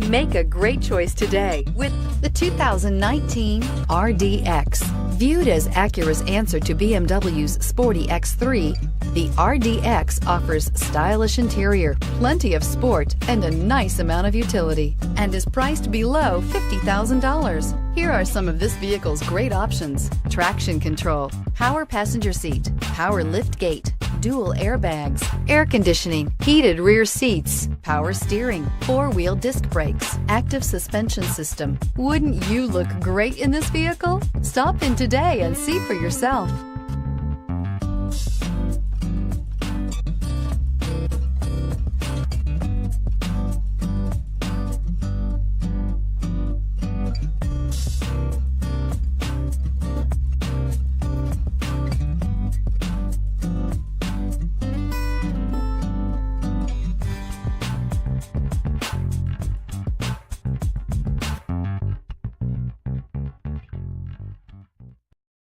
Make a great choice today with the 2019 RDX. Viewed as Acura's answer to BMW's sporty X3, the RDX offers stylish interior, plenty of sport, and a nice amount of utility, and is priced below $50,000. Here are some of this vehicle's great options: traction control, power passenger seat, power lift gate, dual airbags, air conditioning, heated rear seats, power steering, four-wheel disc brakes, active suspension system. Wouldn't you look great in this vehicle? Stop in today and see for yourself.